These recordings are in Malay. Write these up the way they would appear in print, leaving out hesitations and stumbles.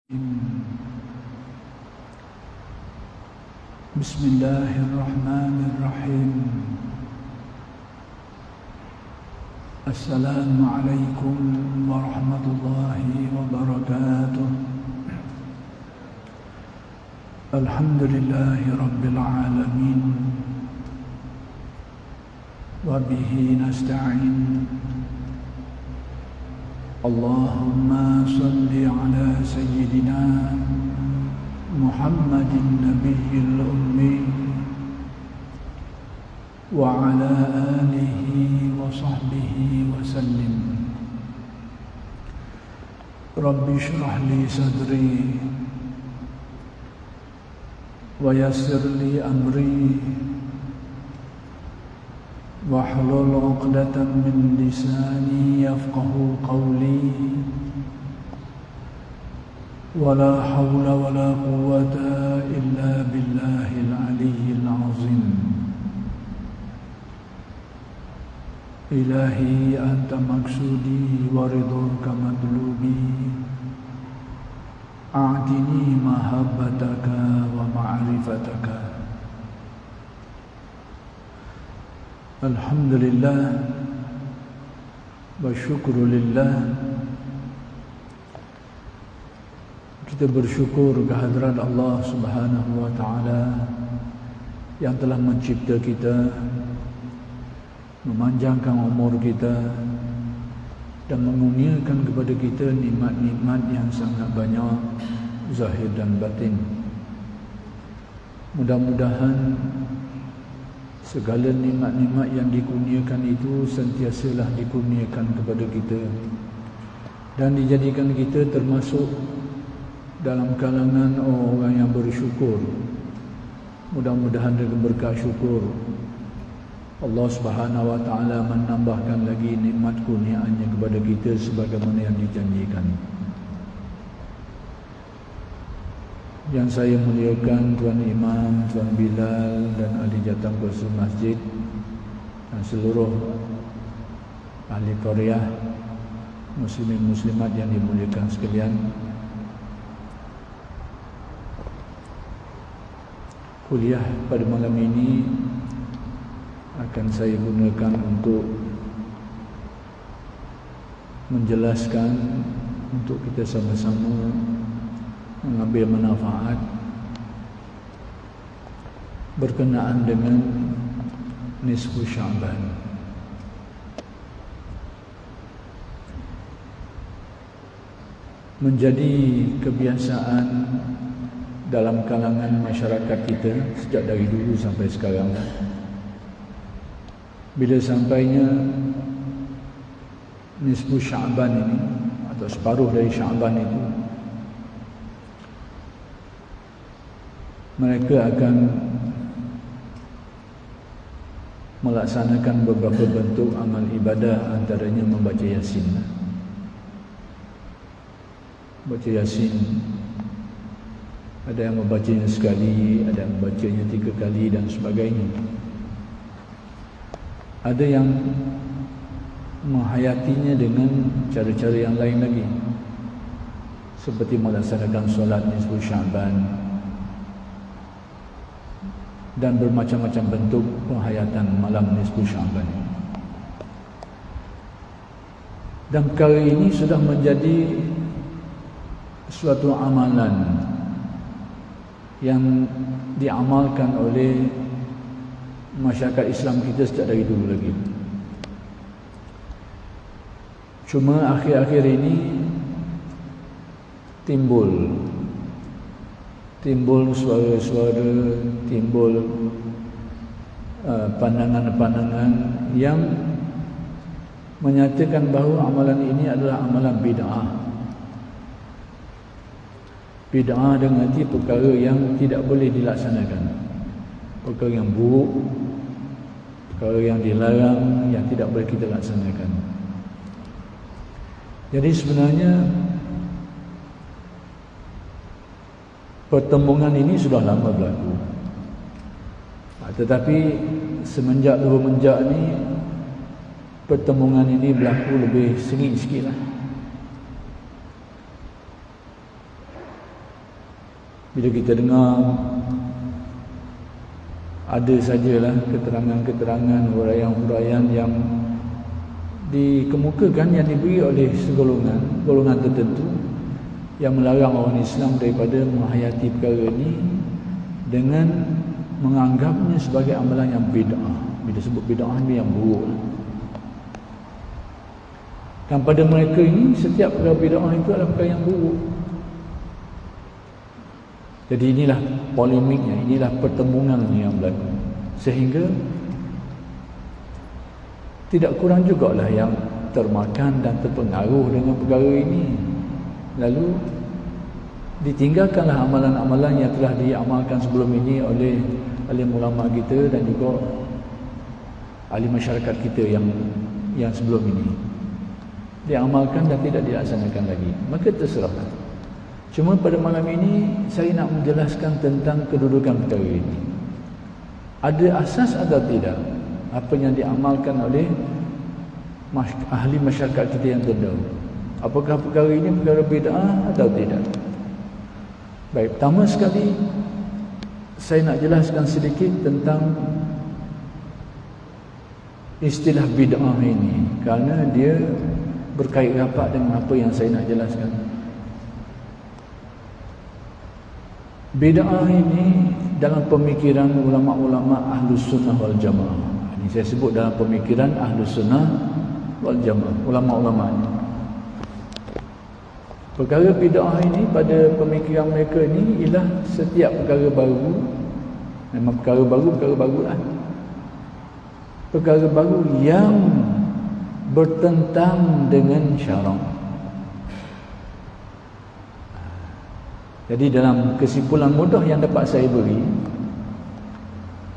Bismillahirrahmanirrahim. Assalamualaikum warahmatullahi wabarakatuh. Alhamdulillahi rabbil alamin. Wa bihi nasta'in. Allahumma salli ala sayyidina Muhammadin nabiyil ummi wa ala alihi wa sahbihi wa sallim. Rabbi shrah li sadri wa yassir li amri wahlul 'uqdatam min lisani yafqahu qawli. Wala hawla wala quwwata illa billahil aliyyil azim. Ilahi anta maksudi wa ridhuka matlubi. A'tini mahabbataka wa ma'rifataka. Alhamdulillah wa syukru lillah. Kita bersyukur kehadiran Allah Subhanahu wa taala yang telah mencipta kita, memanjangkan umur kita dan mengurniakan kepada kita nikmat-nikmat yang sangat banyak zahir dan batin. Mudah-mudahan segala nikmat-nikmat yang dikurniakan itu sentiasalah dikurniakan kepada kita dan dijadikan kita termasuk dalam kalangan orang yang bersyukur. Mudah-mudahan dengan berkat syukur Allah Subhanahu wa taala menambahkan lagi nikmat kurniaannya kepada kita sebagaimana yang dijanjikan. Yang saya muliakan Tuan Imam, Tuan Bilal dan ahli jatah kursus masjid dan seluruh ahli qaryah, muslimin muslimat yang dimuliakan sekalian. Kuliah pada malam ini akan saya gunakan untuk menjelaskan untuk kita sama-sama mengambil manfaat berkenaan dengan nisfu Sya'ban. Menjadi kebiasaan dalam kalangan masyarakat kita sejak dari dulu sampai sekarang, bila sampainya nisfu Sya'ban ini atau separuh dari Sya'ban itu, mereka akan melaksanakan beberapa bentuk amal ibadah, antaranya membaca Yasin. Baca Yasin, ada yang membacanya sekali, ada yang membacanya 3 kali dan sebagainya. Ada yang menghayatinya dengan cara-cara yang lain lagi, seperti melaksanakan solat nisfu Sya'ban dan bermacam-macam bentuk penghayatan malam nisfu Sya'ban. Dan perkara ini sudah menjadi suatu amalan yang diamalkan oleh masyarakat Islam kita sejak dari dulu lagi. Cuma akhir-akhir ini timbul suara-suara, timbul pandangan-pandangan yang menyatakan bahawa amalan ini adalah amalan bid'ah. Bid'ah dengan arti perkara yang tidak boleh dilaksanakan, perkara yang buruk, perkara yang dilarang, yang tidak boleh kita laksanakan. Jadi sebenarnya pertembungan ini sudah lama berlaku, tetapi semenjak ni pertembungan ini berlaku lebih sengit sikit lah. Bila kita dengar ada sajalah keterangan-keterangan, huraian-huraian yang dikemukakan, yang diberi oleh golongan tertentu yang melarang orang Islam daripada menghayati perkara ini dengan menganggapnya sebagai amalan yang bid'ah. Bila sebut bid'ah ni yang buruk. Dan pada mereka ini, setiap perkara bid'ah itu adalah perkara yang buruk. Jadi inilah polemiknya, inilah pertembungan yang berlaku. Sehingga tidak kurang jugalah yang termakan dan terpengaruh dengan perkara ini. Lalu ditinggalkanlah amalan-amalan yang telah diamalkan sebelum ini oleh alim ulama kita dan juga ahli masyarakat kita yang sebelum ini. Diamalkan dan tidak dilaksanakan lagi. Maka terserahlah. Cuma pada malam ini saya nak menjelaskan tentang kedudukan perkara ini. Ada asas atau tidak apa yang diamalkan oleh ahli masyarakat kita yang terdahulu? Apakah perkara ini perkara bid'ah atau tidak? Baik, pertama sekali saya nak jelaskan sedikit tentang istilah bid'ah ini, kerana dia berkait rapat dengan apa yang saya nak jelaskan. Bid'ah ini dalam pemikiran ulama-ulama Ahlus Sunnah wal Jamaah. Ini saya sebut dalam pemikiran Ahlus Sunnah wal Jamaah, ulama-ulama ini. Perkara bid'ah ini pada pemikiran mereka ini ialah setiap perkara baru, memang perkara baru lah. Perkara baru yang bertentang dengan syarak. Jadi dalam kesimpulan mudah yang dapat saya beri,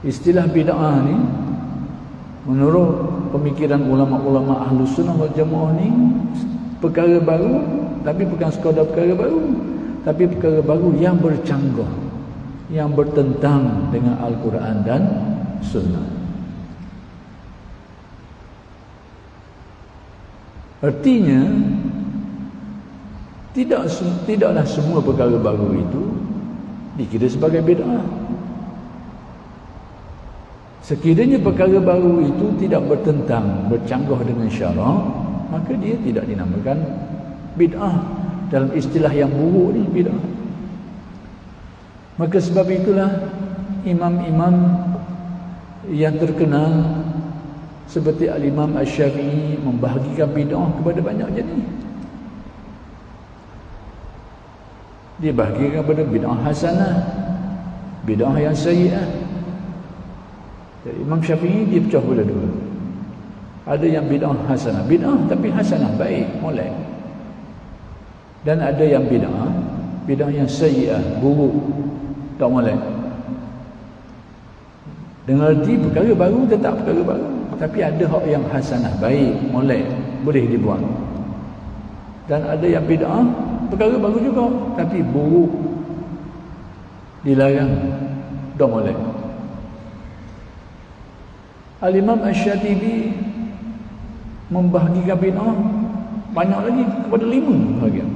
istilah bid'ah ni menurut pemikiran ulama-ulama Ahlus Sunnah wal Jamaah ni perkara baru, tapi bukan sekadar perkara baru, tapi perkara baru yang bercanggah, yang bertentang dengan Al-Quran dan Sunnah. Artinya tidaklah semua perkara baru itu dikira sebagai bid'ah. Sekiranya perkara baru itu tidak bertentang, bercanggah dengan syarak, maka dia tidak dinamakan bid'ah. Dalam istilah yang buruk ni, bid'ah. Maka sebab itulah imam-imam yang terkenal seperti Al-Imam Asy-Syafi'i membahagikan bid'ah kepada banyak jenis. Dia bahagikan kepada bid'ah hasanah, bid'ah yang sayyi'ah. Jadi Imam Syafi'i dia pecah pula dua. Ada yang bid'ah hasanah, bid'ah tapi hasanah, baik, molek. Dan ada yang bid'ah yang sayyi'ah, buruk, tak molek. Dengan arti perkara baru tetap perkara baru, tapi ada hak yang hasanah, baik, molek, boleh dibuat. Dan ada yang bid'ah perkara baru juga, tapi buruk, dilarang, tak molek. Al-Imam Asy-Syatibi membahagikan bid'ah banyak lagi, kepada 5 bahagian.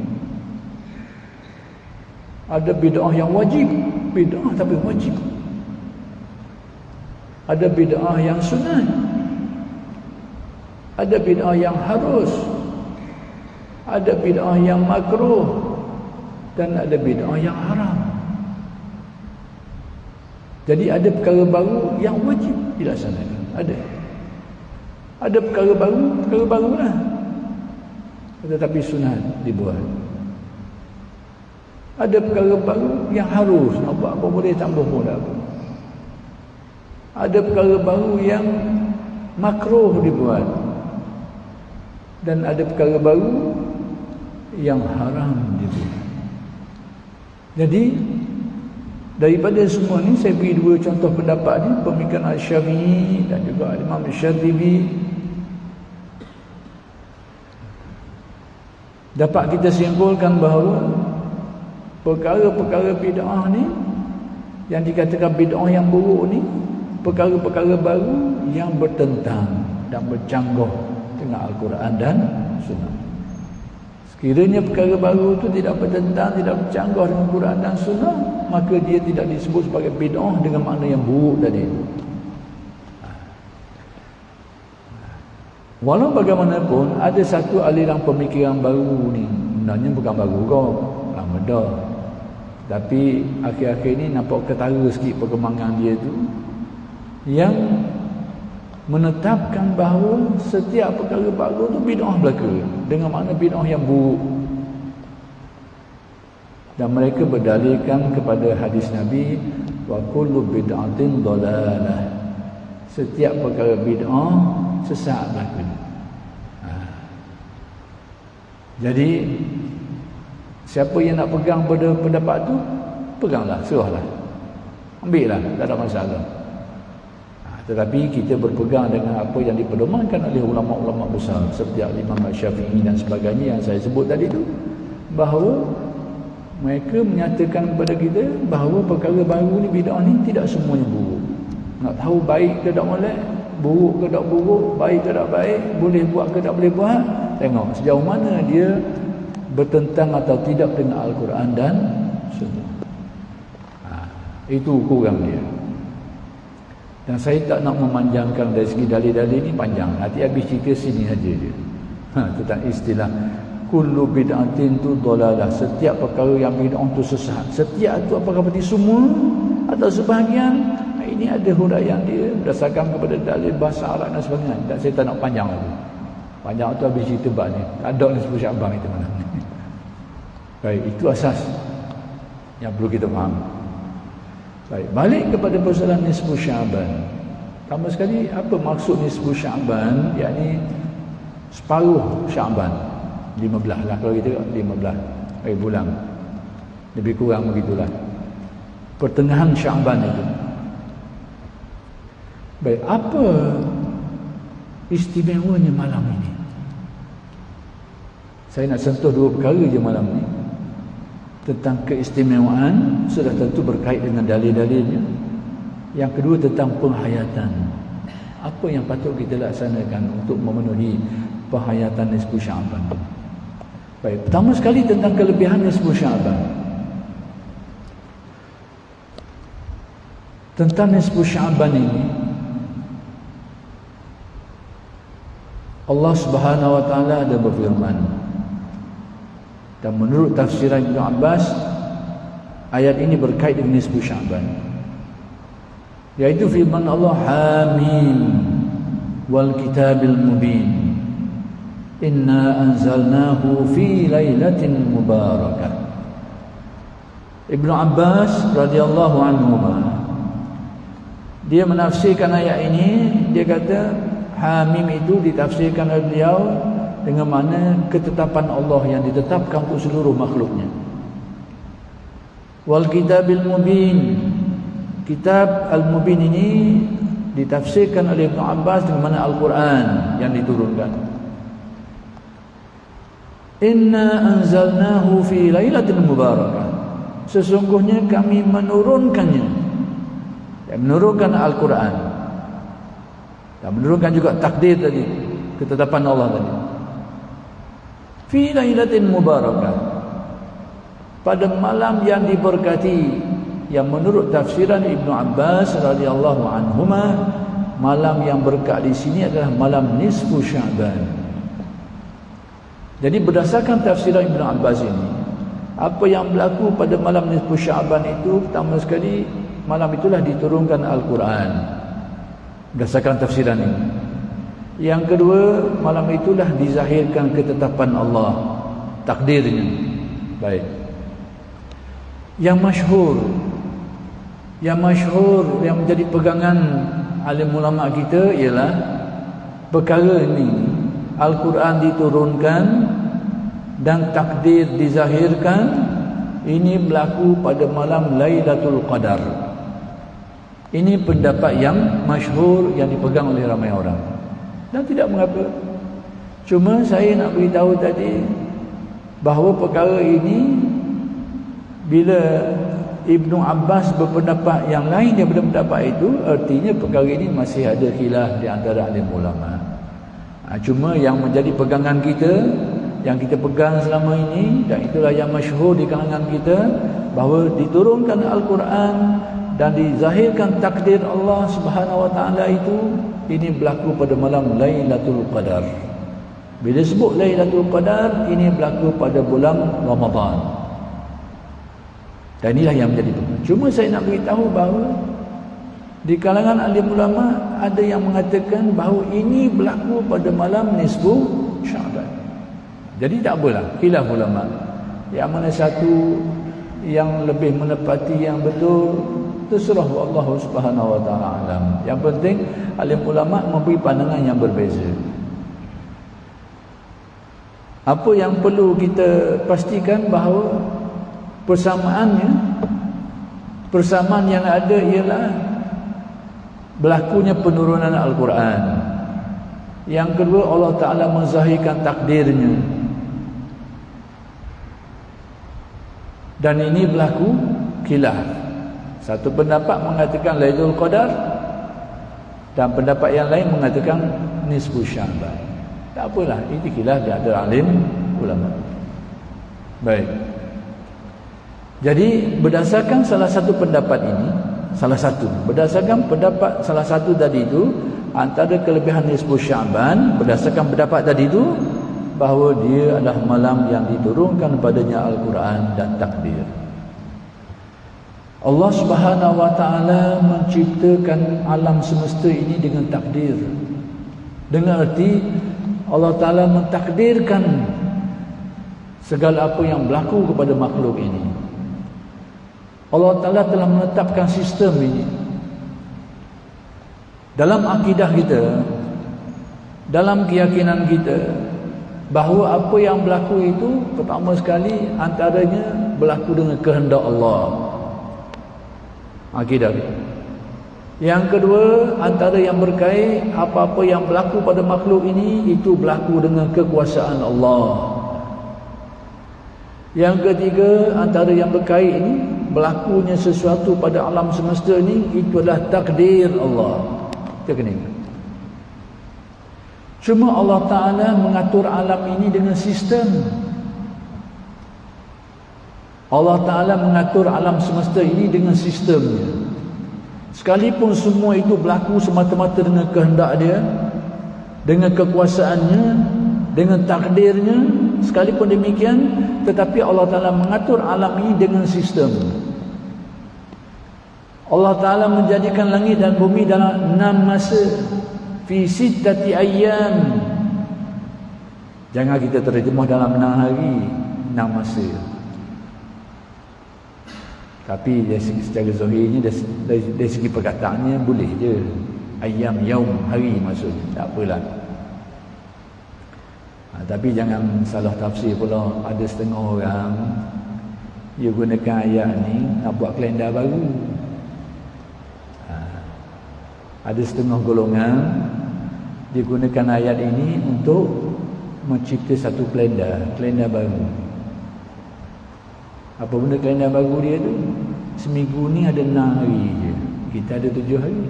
Ada bid'ah yang wajib, bid'ah tapi wajib. Ada bid'ah yang sunat, ada bid'ah yang harus, ada bid'ah yang makruh, dan ada bid'ah yang haram. Jadi ada perkara baru yang wajib dilaksanakan, ada perkara baru lah, tetapi sunat dibuat. Ada perkara baru yang harus, nak buat apa boleh, tambah pun tak apa. Ada perkara baru yang makruh dibuat, dan ada perkara baru yang haram dibuat. Jadi daripada semua ni saya beri 2 contoh pendapat ni, pemikiran Al-Syafi'i dan juga Imam Syatibi. Dapat kita simpulkan bahawa perkara-perkara bid'ah ni, yang dikatakan bid'ah yang buruk ni, perkara-perkara baru yang bertentang dan bercanggah dengan Al-Quran dan Sunnah. Kiranya perkara baru itu tidak bertentang, tidak bercanggah dengan Quran dan Sunnah, maka dia tidak disebut sebagai bid'ah dengan makna yang buruk tadi. Walau bagaimanapun, ada satu aliran pemikiran baru ni, sebenarnya bukan baru kok, lama dah. Tapi akhir-akhir ni nampak ketara sikit perkembangan dia tu, yang menetapkan bahawa setiap perkara baru tu bid'ah belaka, dengan makna bid'ah yang buruk. Dan mereka berdalilkan kepada hadis Nabi, wa kullu bid'atin dalalah, setiap perkara bid'ah sesat belaka. Jadi siapa yang nak pegang pada pendapat tu, peganglah, serahlah, ambillah, tak ada masalah. Tetapi kita berpegang dengan apa yang dipedomankan oleh ulama-ulama besar seperti Imam Syafi'i dan sebagainya yang saya sebut tadi tu, bahawa mereka menyatakan kepada kita bahawa perkara baru ni, bid'ah ni tidak semuanya buruk. Nak tahu baik ke tak molek, buruk ke tak buruk, baik ke tak baik, boleh buat ke tak boleh buat, tengok sejauh mana dia bertentang atau tidak dengan Al-Quran dan Sunnah. Itu ukuran dia. Dan saya tak nak memanjangkan dari segi dalil-dalil ni, panjang. Nanti habis cerita sini saja dia. Tentang istilah kullu bid'atin tu dalalah, setiap perkara yang bid'ah tu sesat. Setiap tu apakah berarti semua atau sebahagian? Ini ada huraian dia berdasarkan kepada dalil bahasa Arab dan sebagainya. Tak, saya tak nak panjang lagi. Panjang tu habis cerita bab ni. Tak ada nisfu Sya'ban itu mana. Baik, itu asas yang perlu kita faham. Baik, balik kepada persoalan nisfu Sya'ban. Pertama sekali, apa maksud nisfu Sya'ban? Yakni separuh Sya'ban, 15 lah kalau kita 15 bulan, lebih kurang begitulah, pertengahan Sya'ban itu. Baik, apa istimewanya malam ini? Saya nak sentuh dua perkara je malam ni. Tentang keistimewaan, sudah tentu berkait dengan dalil-dalilnya. Yang kedua tentang penghayatan. Apa yang patut kita laksanakan untuk memenuhi penghayatan nisfu Sya'ban. Baik, pertama sekali tentang kelebihan nisfu Sya'ban. Tentang nisfu Sya'ban ini, Allah Subhanahu wa taala ada berfirman, dan menurut tafsiran Ibn Abbas, ayat ini berkait dengan nisfu Sya'ban, yaitu firman Allah, Hamim wal kitabil mubin inna anzalnahu fi lailatin mubarakah. Ibn Abbas radhiyallahu anhu, dia menafsirkan ayat ini, dia kata Hamim itu ditafsirkan oleh beliau dengan mana ketetapan Allah yang ditetapkan untuk seluruh makhluknya. Wal kitabil mubin, kitab al-mubin ini ditafsirkan oleh Ibn Abbas dengan mana Al-Quran yang diturunkan. Inna anzalnahu fi lailatin mubarakah, sesungguhnya kami menurunkannya, dan menurunkan Al-Quran, dan menurunkan juga takdir tadi, ketetapan Allah tadi, fi lailatin mubarakah, pada malam yang diberkati, yang menurut tafsiran Ibn Abbas radhiyallahu anhuma, malam yang berkat di sini adalah malam nisfu Sya'ban. Jadi berdasarkan tafsiran Ibn Abbas ini, apa yang berlaku pada malam nisfu Sya'ban itu, pertama sekali malam itulah diturunkan Al-Quran, berdasarkan tafsiran ini. Yang kedua, malam itulah dizahirkan ketetapan Allah, takdirnya. Baik. Yang masyhur, yang menjadi pegangan alim ulama kita ialah perkara ini, Al-Quran diturunkan dan takdir dizahirkan, ini berlaku pada malam Lailatul Qadar. Ini pendapat yang masyhur yang dipegang oleh ramai orang, dan tidak mengapa. Cuma saya nak beritahu tadi bahawa perkara ini, bila Ibnu Abbas berpendapat yang lain daripada pendapat itu, artinya perkara ini masih ada khilaf di antara alim ulama. Cuma yang menjadi pegangan kita yang kita pegang selama ini, dan itulah yang masyhur di kalangan kita, bahawa diturunkan Al-Quran dan dizahirkan takdir Allah Subhanahu wa taala itu, ini berlaku pada malam Lailatul Qadar. Bila sebut Lailatul Qadar, ini berlaku pada bulan Ramadan. Dan inilah yang menjadi penting. Cuma saya nak beritahu bahawa di kalangan alim ulama ada yang mengatakan bahawa ini berlaku pada malam nisfu Syaban. Jadi tak apalah, khilaf ulama. Yang mana satu yang lebih menepati yang betul, terserah Allah Subhanahu wa taala alam. Yang penting alim ulama memberi pandangan yang berbeza. Apa yang perlu kita pastikan bahawa persamaan yang ada ialah berlakunya penurunan Al-Quran. Yang kedua, Allah Ta'ala menzahirkan takdirnya. Dan ini berlaku khilaf. Satu pendapat mengatakan Lailatul Qadar, dan pendapat yang lain mengatakan nisfu Syaban. Tak apalah, ini khilaf di antara alim ulama. Baik. Jadi berdasarkan salah satu pendapat ini, berdasarkan pendapat salah satu tadi itu, antara kelebihan nisfu Syaban berdasarkan pendapat tadi itu, bahawa dia adalah malam yang diturunkan padanya Al-Quran dan takdir. Allah Subhanahu wa taala menciptakan alam semesta ini dengan takdir. Dengan arti Allah Ta'ala mentakdirkan segala apa yang berlaku kepada makhluk ini. Allah Ta'ala telah menetapkan sistem ini. Dalam akidah kita, dalam keyakinan kita, bahawa apa yang berlaku itu pertama sekali antaranya berlaku dengan kehendak Allah. Akidah kita. Yang kedua, antara yang berkait apa-apa yang berlaku pada makhluk ini, itu berlaku dengan kekuasaan Allah. Yang ketiga, antara yang berkait ini, berlakunya sesuatu pada alam semesta ini, itu adalah takdir Allah. Kita kena ingat. Cuma Allah Ta'ala mengatur alam ini dengan sistem. Allah Ta'ala mengatur alam semesta ini dengan sistemnya. Sekalipun semua itu berlaku semata-mata dengan kehendak dia, dengan kekuasaannya, dengan takdirnya, sekalipun demikian, tetapi Allah Ta'ala mengatur alam ini dengan sistem. Allah Ta'ala menjadikan langit dan bumi dalam 6 masa, fi sittati ayyam. Jangan kita terjemah dalam 6 hari, 6 masa. Tapi dari secara zahirnya, dari segi perkataannya boleh je. Ayyam, yaum, hari maksudnya. Tak apalah. Tapi jangan salah tafsir pula. Ada setengah orang dia gunakan ayat ni nak buat kalender baru. Ada setengah golongan dia gunakan ayat ini untuk mencipta satu kalender baru. Apa benda kalender baru dia tu? Seminggu ni ada 6 hari je. Kita ada 7 hari.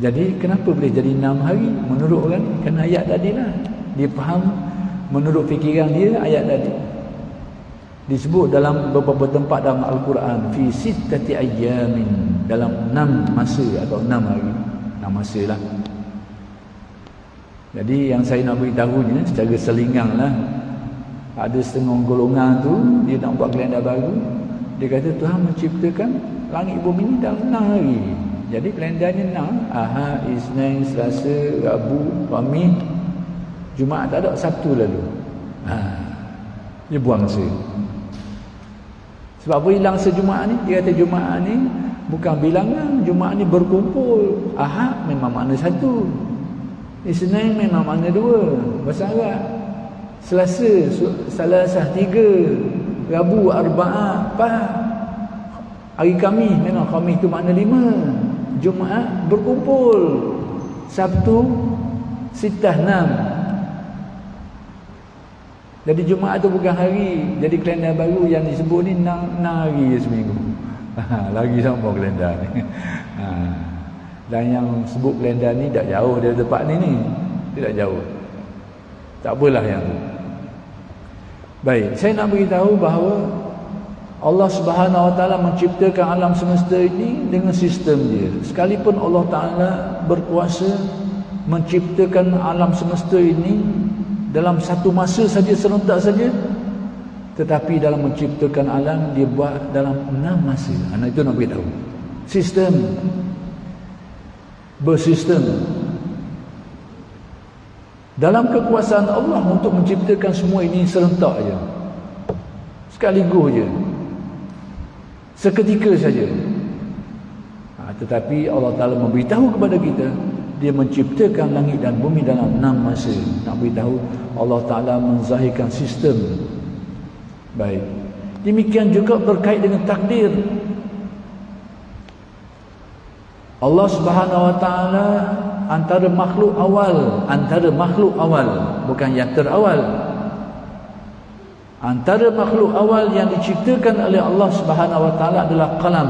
Jadi kenapa boleh jadi 6 hari? Menurut orang, kan ayat tadi lah. Dia faham menurut fikiran dia ayat tadi. Disebut dalam beberapa tempat dalam Al-Quran, fi sittati ayyamin, dalam 6 masa atau 6 hari. 6 masa lah. Jadi yang saya nak beritahunya secara selingang lah, ada setengah golongan tu dia nak buat kalender baru. Dia kata Tuhan menciptakan langit bumi ni dalam 6 hari. Jadi kalendernya 6, Ahad, Isnin, Selasa, Rabu, Khamis, Jumaat tak ada, Sabtu lalu. Dia buang masa. Sebab apa hilang sejumaat ni? Dia kata Jumaat ni bukan bilangan, Jumaat ni berkumpul. Ahad memang makna 1, Isnin memang makna 2 bahasa Arab. Selasa Salasah 3, Rabu Arba'ah 4, hari Khamis memang Khamis tu makna 5, Jumaat berkumpul, Sabtu Sittah 6. Jadi Jumaat tu bukan hari. Jadi kalender baru yang disebut ni 6 hari seminggu. Lagi sama kalender ni. Dan yang sebut kalender ni tak jauh dari tempat ni. Tidak jauh. Tak apalah yang tu. Baik, saya nak beritahu bahawa Allah Subhanahu Wa Taala menciptakan alam semesta ini dengan sistem dia. Sekalipun Allah Taala berkuasa menciptakan alam semesta ini dalam satu masa saja, serentak saja, tetapi dalam menciptakan alam dia buat dalam 6 masa. Anak itu nak beritahu. Sistem, bersistem. Dalam kekuasaan Allah untuk menciptakan semua ini serentak je, sekaligus je, seketika saja. Tetapi Allah Ta'ala memberitahu kepada kita, dia menciptakan langit dan bumi dalam 6 masa. Nak beritahu Allah Ta'ala menzahirkan sistem. Baik, demikian juga berkait dengan takdir. Allah Subhanahu Wa Taala antara makhluk awal, bukan yang terawal. Antara makhluk awal yang diciptakan oleh Allah Subhanahu Wa Taala adalah qalam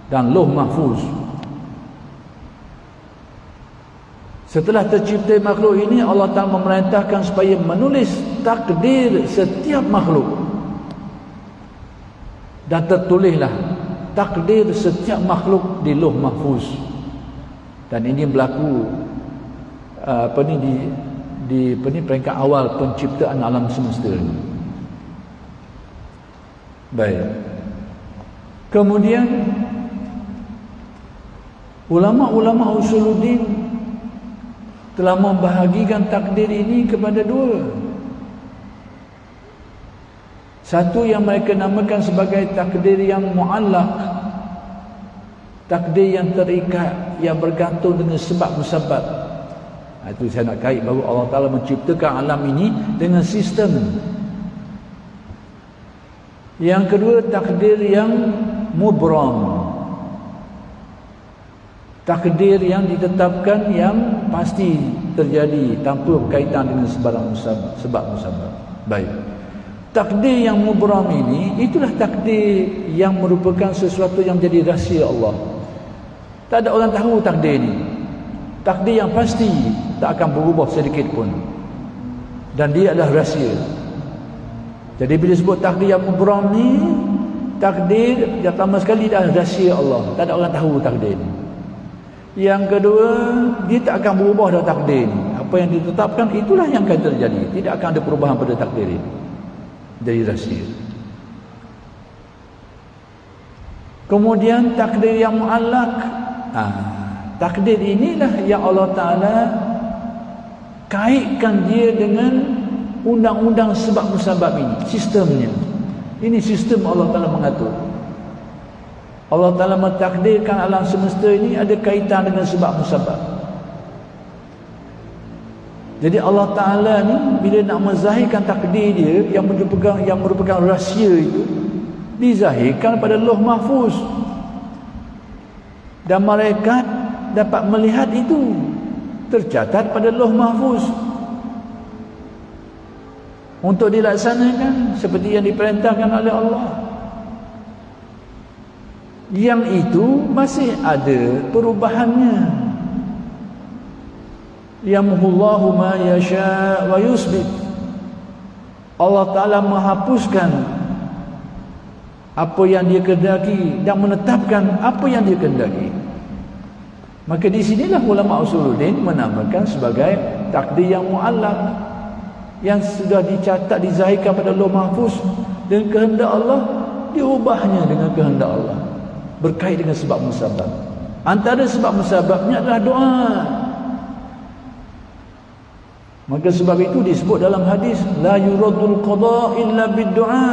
dan lauh mahfuz. Setelah tercipta makhluk ini, Allah Ta'ala memerintahkan supaya menulis takdir setiap makhluk. Dan tertulislah takdir setiap makhluk di lauh mahfuz. Dan ini berlaku di peringkat awal penciptaan alam semesta ini. Baik. Kemudian ulama-ulama usuluddin telah membahagikan takdir ini kepada 2. Satu yang mereka namakan sebagai takdir yang mu'allaq, takdir yang terikat, yang bergantung dengan sebab musabab. Itu saya nak kait bahawa Allah Ta'ala menciptakan alam ini dengan sistem. Yang kedua, takdir yang mubram, takdir yang ditetapkan, yang pasti terjadi tanpa berkaitan dengan sebab musabab. Baik. Takdir yang mubram ini, itulah takdir yang merupakan sesuatu yang menjadi rahsia Allah. Tak ada orang tahu takdir ini. Takdir yang pasti, tak akan berubah sedikit pun. Dan dia adalah rahsia. Jadi bila sebut takdir yang mubram ni, takdir yang pertama sekali adalah rahsia Allah. Tak ada orang tahu takdir ini. Yang kedua, dia tak akan berubah dalam takdir ini. Apa yang ditetapkan, itulah yang akan terjadi. Tidak akan ada perubahan pada takdir ini. Jadi rahsia. Kemudian takdir yang mu'allaq. Takdir inilah yang Allah Ta'ala kaitkan dia dengan undang-undang sebab musabab ini, sistemnya. Ini sistem Allah Ta'ala mengatur. Allah Ta'ala mentakdirkan alam semesta ini ada kaitan dengan sebab musabab. Jadi Allah Ta'ala ni bila nak menzahirkan takdir dia yang merupakan rahsia itu, dizahirkan pada lauh mahfuz. Dan malaikat dapat melihat itu, tercatat pada lauh mahfuz. Untuk dilaksanakan seperti yang diperintahkan oleh Allah. Yang itu masih ada perubahannya. Yamhullahu ma yasha wa yusbit. Allah Ta'ala menghapuskan apa yang dia kehendaki dan menetapkan apa yang dia kehendaki. Maka di sinilah ulama usuluddin menamakan sebagai takdir yang mu'allaq, yang sudah dicatat, dizahirkan pada lauh mahfuz dengan kehendak Allah, diubahnya dengan kehendak Allah, berkait dengan sebab musabab. Antara sebab musababnya adalah doa. Maka sebab itu disebut dalam hadis, la yuradul qada illa bid-du'a.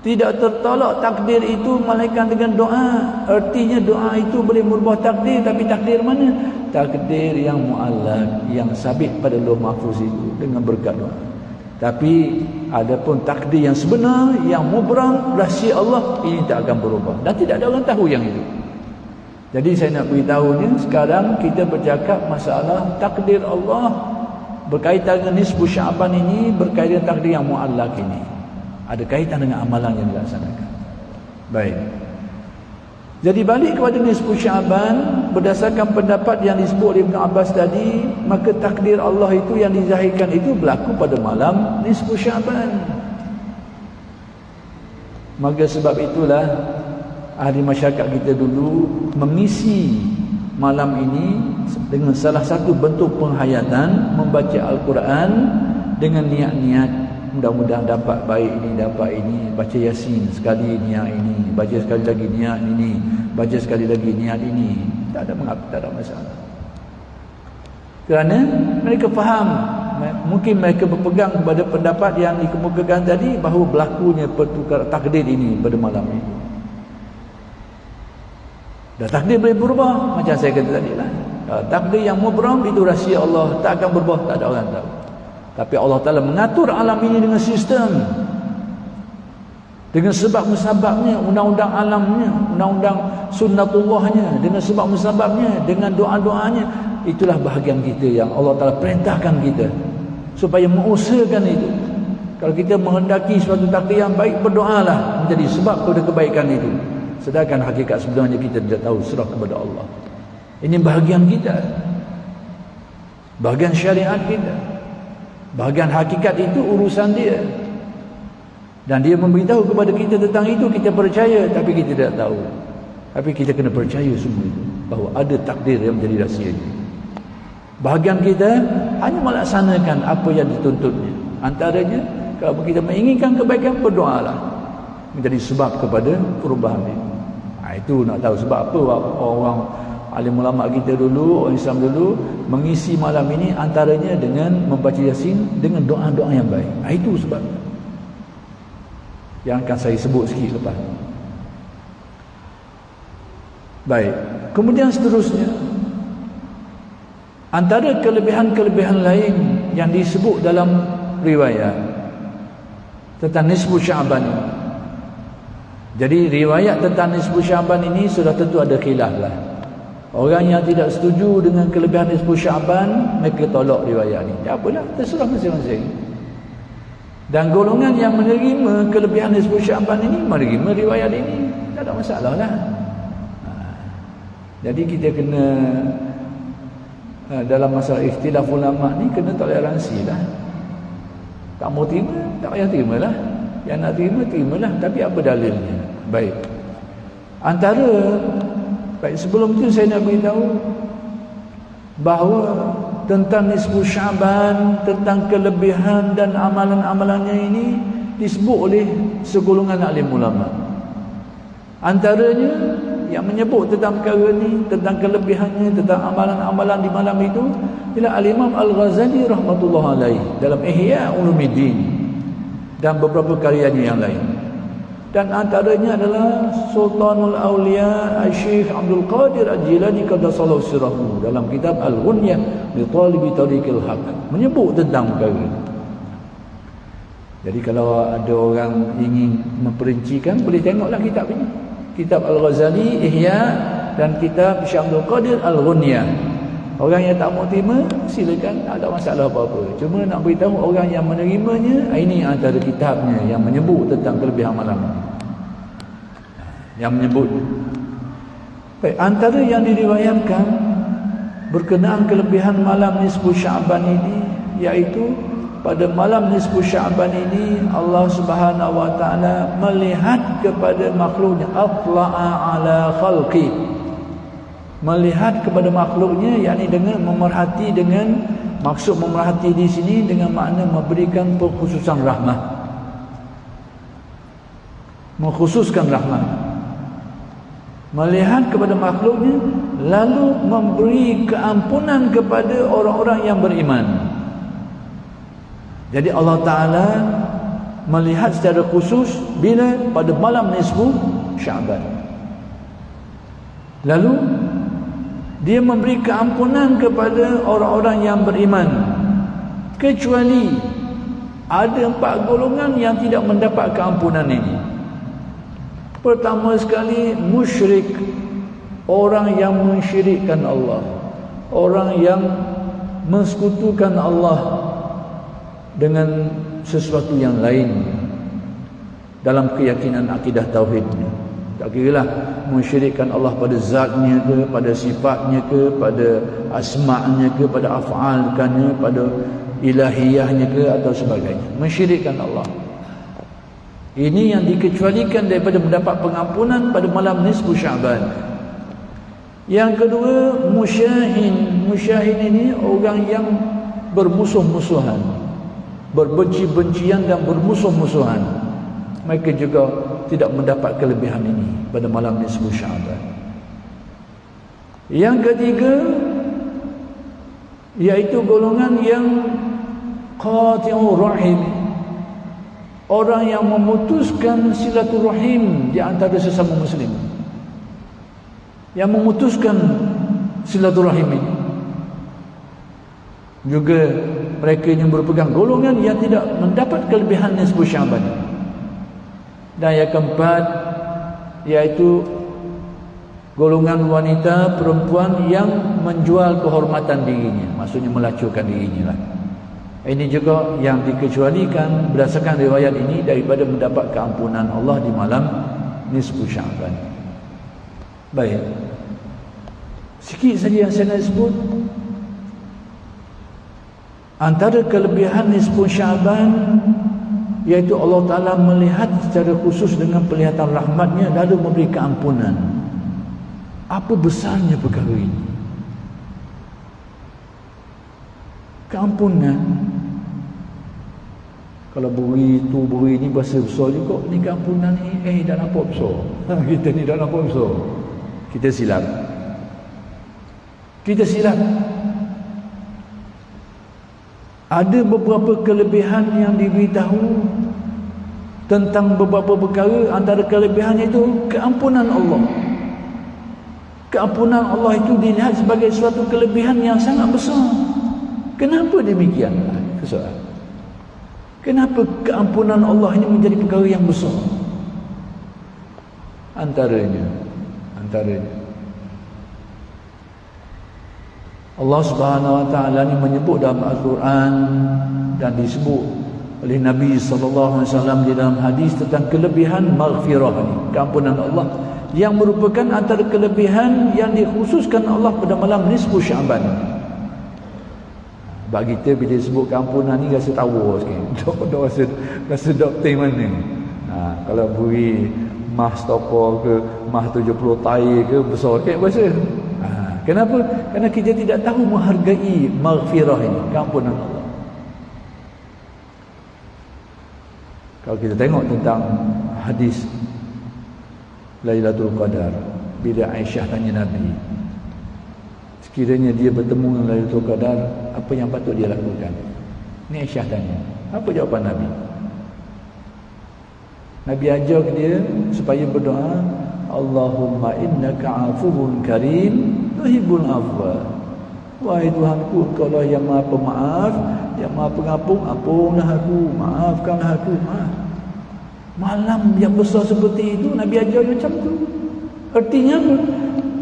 Tidak tertolak takdir itu melainkan dengan doa. Artinya doa itu boleh merubah takdir, tapi takdir mana? Takdir yang mu'allaq, yang sabit pada lauh mahfuz itu dengan berkat doa. Tapi adapun takdir yang sebenar, yang mubram, rahsia Allah, ini tak akan berubah dan tidak ada orang tahu yang itu. Jadi saya nak beritahu ni, sekarang kita bercakap masalah takdir Allah berkaitan dengan nisfu Sya'ban ini, berkaitan dengan takdir yang mu'allaq ini. Ada kaitan dengan amalan yang dilaksanakan. Baik. Jadi balik kepada nisfu Syaban, berdasarkan pendapat yang disebut oleh Ibn Abbas tadi, maka takdir Allah itu yang dizahirkan itu berlaku pada malam nisfu Syaban. Maka sebab itulah ahli masyarakat kita dulu mengisi malam ini dengan salah satu bentuk penghayatan, membaca Al-Quran dengan niat-niat mudah-mudahan dapat baik ini, dapat ini, baca Yasin sekali niat ini, baca sekali lagi niat ini, baca sekali lagi niat ini. Tak ada mengapa, tak ada masalah. Kerana mereka faham, mungkin mereka berpegang kepada pendapat yang dikemukakan tadi, bahawa berlakunya pertukaran takdir ini pada malam ini. Dan takdir boleh berubah, macam saya kata tadi lah. Takdir yang mubram itu rahsia Allah, tak akan berubah, tak ada orang tahu. Tapi Allah Ta'ala mengatur alam ini dengan sistem, dengan sebab-musababnya, undang-undang alamnya, undang-undang sunnatullahnya, dengan sebab-musababnya, dengan doa-doanya. Itulah bahagian kita yang Allah Ta'ala perintahkan kita supaya mengusahakan itu. Kalau kita menghendaki suatu takdir yang baik, berdoalah menjadi sebab kepada kebaikan itu. Sedangkan hakikat sebenarnya kita tidak tahu, serah kepada Allah. Ini bahagian kita, bahagian syariat kita. Bahagian hakikat itu urusan dia. Dan dia memberitahu kepada kita tentang itu, kita percaya, tapi kita tidak tahu. Tapi kita kena percaya semua itu, bahawa ada takdir yang menjadi rahsia ini. Bahagian kita hanya melaksanakan apa yang dituntutnya. Antaranya, kalau kita menginginkan kebaikan, berdoalah menjadi sebab kepada perubahan itu. Itu nak tahu sebab apa orang alim ulama kita dulu, orang Islam dulu mengisi malam ini antaranya dengan membaca Yasin, dengan doa-doa yang baik. Itu sebab yang akan saya sebut sikit lepas. Baik, kemudian seterusnya, antara kelebihan-kelebihan lain yang disebut dalam riwayat tentang nisfu Syaban ini. Jadi riwayat tentang nisfu Syaban ini sudah tentu ada khilaf lah. Orang yang tidak setuju dengan kelebihan nisfu Syaban, mereka tolak riwayat ini. Tak apalah, terserah masing-masing. Dan golongan yang menerima kelebihan nisfu Syaban ini, menerima riwayat ini, tak ada masalah lah. Jadi kita kena dalam masalah ikhtilaf ulama ni kena toleransi lah. Tak mau terima, tak payah terima lah. Yang nak terima, terimalah. Tapi apa dalilnya? Baik. Baik, sebelum itu saya nak beritahu bahawa tentang nisfu Syaban, tentang kelebihan dan amalan-amalannya ini disebut oleh segolongan alim ulama. Antaranya yang menyebut tentang perkara ini, tentang kelebihannya, tentang amalan-amalan di malam itu ialah Al-Imam Al-Ghazali rahmatullah alaih dalam Ihya Ulumuddin dan beberapa karyanya yang lain. Dan antaranya adalah Sultanul Awliya Syekh Abdul Qadir Al-Jilani qaddasallahu sirrahu dalam kitab Al-Ghunyah li Talibi Tariqil Haq menyebut tentang perkara ini. Jadi kalau ada orang ingin memperincikan, boleh tengoklah kitab ini. Kitab Al-Ghazali Ihya dan kitab Syekh Abdul Qadir Al-Ghunyah. Orang yang tak mau terima, silakan, tak ada masalah apa-apa. Cuma nak beritahu orang yang menerimanya, ini antara kitabnya yang menyebut tentang kelebihan malam ini. Yang menyebut. Baik, antara yang diriwayatkan berkenaan kelebihan malam nisfu Syaban ini, iaitu pada malam nisfu Syaban ini Allah Subhanahu wa taala melihat kepada makhluknya, atla'a ala khalqi, melihat kepada makhluknya, yakni dengan memerhati, dengan maksud memerhati di sini dengan makna memberikan pengkhususan rahmat, mengkhususkan rahmat, melihat kepada makhluknya lalu memberi keampunan kepada orang-orang yang beriman. Jadi Allah Ta'ala melihat secara khusus bila pada malam nisfu Syaban, lalu dia memberi keampunan kepada orang-orang yang beriman, kecuali ada 4 golongan yang tidak mendapat keampunan ini. Pertama sekali, musyrik, orang yang mensyirikkan Allah, orang yang mensekutukan Allah dengan sesuatu yang lain dalam keyakinan akidah tauhidnya. Tak kiralah mensyirikkan Allah pada zatnya ke, pada sifatnya ke, pada asma'nya ke, pada af'alkannya, pada ilahiyahnya ke atau sebagainya. Mensyirikkan Allah. Ini yang dikecualikan daripada mendapat pengampunan pada malam nisfu Syaban. Yang kedua, musyahin. Musyahin ini orang yang bermusuh-musuhan, berbenci-bencian dan bermusuh-musuhan. Mereka juga tidak mendapat kelebihan ini pada malam nisfu Syaban. Yang ketiga, iaitu golongan yang qati'ur rahim, orang yang memutuskan silaturahim di antara sesama muslim, yang memutuskan silaturahim ini. Juga mereka yang berpegang golongan yang tidak mendapat kelebihan nisfu Syaban. Dan yang keempat, iaitu golongan wanita perempuan yang menjual kehormatan dirinya, maksudnya melacurkan dirinya lah. Ini juga yang dikecualikan berdasarkan riwayat ini daripada mendapat keampunan Allah di malam nisfu Syaban. Baik, sikit saja yang saya nak sebut. Antara kelebihan nisfu Syaban, iaitu Allah Ta'ala melihat secara khusus dengan penglihatan rahmatnya lalu memberi keampunan. Apa besarnya perkara ini? Keampunan. Kalau beri tu beri ni bahasa besar juga, ni keampunan ni dah nampak besar. Kita ni dah nampak besar. Kita silap. Kita silap. Ada beberapa kelebihan yang diberitahu tentang beberapa perkara. Antara kelebihannya itu keampunan Allah. Keampunan Allah itu dilihat sebagai suatu kelebihan yang sangat besar. Kenapa demikian? Soalan. Kenapa keampunan Allah ini menjadi perkara yang besar? Antaranya Allah Subhanahu Wa Taala ni menyebut dalam Al-Quran dan disebut oleh Nabi sallallahu alaihi wasallam di dalam hadis tentang kelebihan maghfirah ni, keampunan Allah, yang merupakan antara kelebihan yang dikhususkan Allah pada malam nisfu Syaban. Bagi kita bila sebut keampunan ni rasa tawa sikit. Rasa doktor mana. Kalau beri mah stopper ke mah 70 tair ke besar ke bahasa. Kenapa? Kerana kita tidak tahu menghargai maghfirah ini, keampunan Allah. Kalau kita tengok tentang hadis Lailatul Qadar, bila Aisyah tanya Nabi, sekiranya dia bertemu dengan Lailatul Qadar, apa yang patut dia lakukan? Ini Aisyah tanya. Apa jawapan Nabi? Nabi ajar ke dia supaya berdoa, Allahumma innaka afuwun karim tuhibbul afwa. Wahai Tuhanku, Engkau lah yang Maha Pemaaf, yang Maha Pengampun, ampunlah aku, maafkanlah aku. Malam yang besar seperti itu Nabi ajar macam tu. Artinya apa?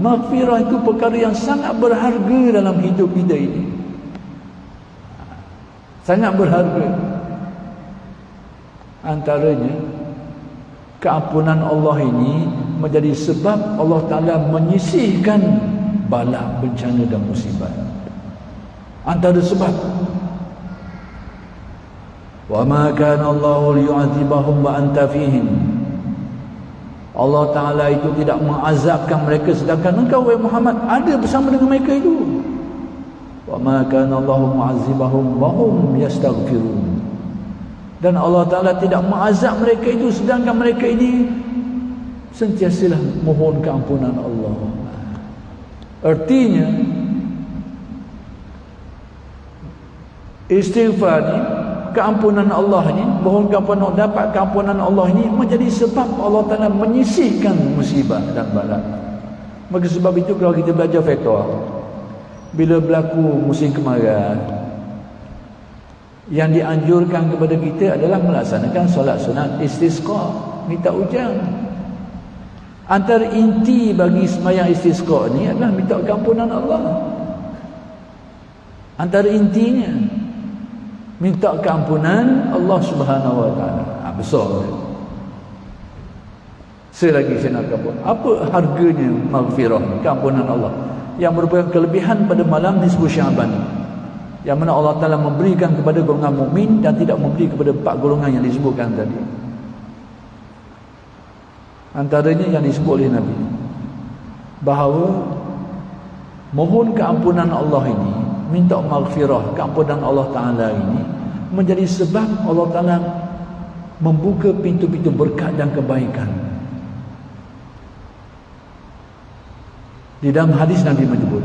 Maghfirah itu perkara yang sangat berharga dalam hidup kita ini. Sangat berharga. Antaranya keampunan Allah ini menjadi sebab Allah Ta'ala menyisihkan bala, bencana dan musibah. Antara sebab, wa ma kana Allahu liyu'adzibahum wa anta fihim. Allah Ta'ala itu tidak mengazabkan mereka sedangkan engkau wahai Muhammad ada bersama dengan mereka itu. Wa ma kana Allahu mu'adzibahum wa hum yastaghfirun. Dan Allah Ta'ala tidak mengazab mereka itu sedangkan mereka ini sentiasalah mohon keampunan Allah. Artinya istighfar ni, keampunan Allah ni, mohon keampunan, dapat keampunan Allah ni menjadi sebab Allah Ta'ala menyisihkan musibah dan bala. Maka sebab itu kalau kita belajar fiqh, bila berlaku musim kemarau, yang dianjurkan kepada kita adalah melaksanakan solat sunat istisqa, minta hujan. Antara inti bagi sembahyang istisqa ni adalah minta keampunan Allah. Antara intinya minta keampunan Allah Subhanahu Wa Taala. Besar. selagi saya nak kabur. Apa harganya maghfirah, keampunan Allah yang merupakan kelebihan pada malam nisfu Syaban, yang mana Allah Ta'ala memberikan kepada golongan mukmin dan tidak memberi kepada 4 golongan yang disebutkan tadi. Antaranya yang disebut oleh Nabi, bahawa mohon keampunan Allah ini, minta maghfirah, keampunan Allah Ta'ala ini menjadi sebab Allah Ta'ala membuka pintu-pintu berkat dan kebaikan. Di dalam hadis Nabi menyebut,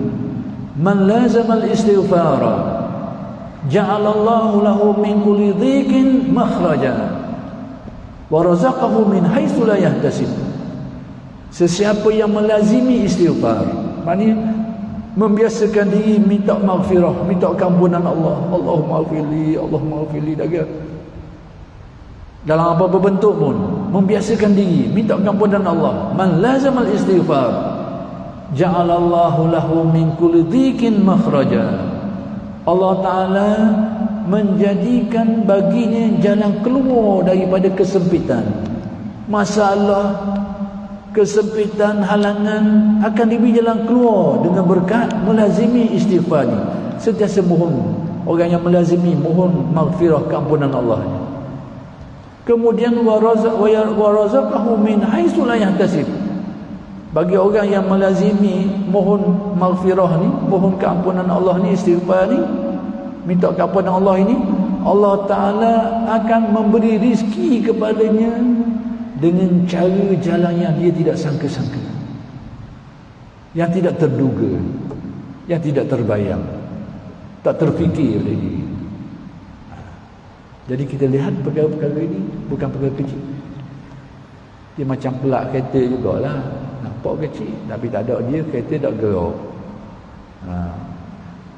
man lazama al-istighfara ja'alallahu lahu min kulli dhiqin makhraja wa razaqahu min haitsu la yahtasib. Sesiapa yang melazimi istighfar, maknanya membiasakan diri minta maghfirah, minta keampunan Allah, Allahumma ghfirli, Allahumma ghfirli, dalam apa-apa bentuk pun membiasakan diri minta keampunan Allah. Man lazama al-istighfar ja'alallahu lahu min kulli dhiqin makhraja. Allah Ta'ala menjadikan baginya jalan keluar daripada kesempitan. Masalah, kesempitan, halangan akan diberi jalan keluar dengan berkat melazimi istighfar ni. Sentiasa mohon, orang yang melazimi mohon maghfirah, keampunan Allah. Kemudian wa razaqahu min haitsu la yahtasib. Bagi orang yang melazimi mohon maghfirah ni, mohon keampunan Allah ni, istighfar ni, minta keampunan Allah ini, Allah Ta'ala akan memberi rizki kepadanya dengan cara jalan yang dia tidak sangka-sangka, yang tidak terduga, yang tidak terbayang, tak terfikir oleh dia. Jadi kita lihat perkara-perkara ini bukan perkara kecil. Dia macam pelak kereta jugalah, nampak kecil tapi tak ada dia, kereta tak gerak.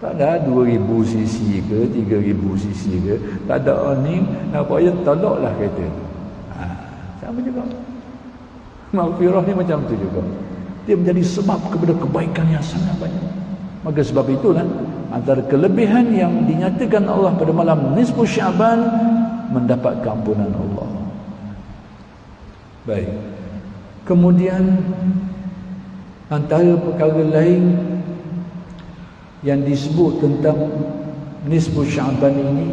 Tak ada 2000 cc ke 3000 cc ke, tak ada ni, nampak je tolaklah kereta tu. Sama juga maghfirah ni macam tu juga, dia menjadi sebab kepada kebaikan yang sangat banyak. Maka sebab itulah antara kelebihan yang dinyatakan Allah pada malam nisfu Syaban, mendapat keampunan Allah. Baik. Kemudian antara perkara lain yang disebut tentang nisfu Syaban ini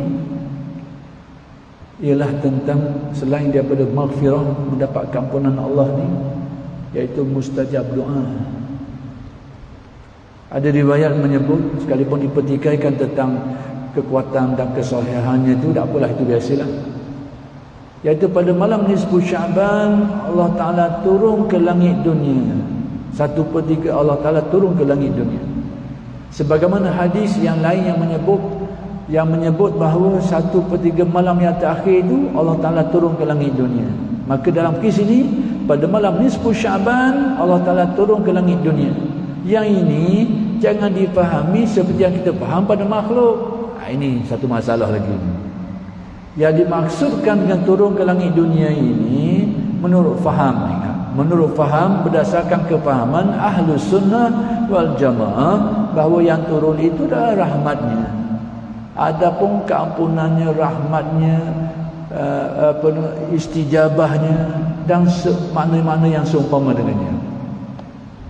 ialah tentang selain daripada maghfirah, mendapat keampunan Allah ni, iaitu mustajab doa. Ada riwayat menyebut, sekalipun dipertikaikan tentang kekuatan dan kesohihannya itu, tak apalah, itu biasalah, iaitu pada malam nisfu Syaban Allah Ta'ala turun ke langit dunia. 1/3 Allah Ta'ala turun ke langit dunia, sebagaimana hadis yang lain yang menyebut bahawa 1/3 malam yang terakhir itu Allah Ta'ala turun ke langit dunia. Maka dalam kes ini, pada malam nisfu Syaban Allah Ta'ala turun ke langit dunia. Yang ini jangan difahami seperti yang kita faham pada makhluk. Ini satu masalah lagi. Yang dimaksudkan dengan turun ke langit dunia ini menurut faham, menurut faham berdasarkan kefahaman Ahlus Sunnah wal Jamaah, bahawa yang turun itu adalah rahmatnya. Adapun keampunannya, rahmatnya, istijabahnya dan makna-makna yang seumpama dengannya.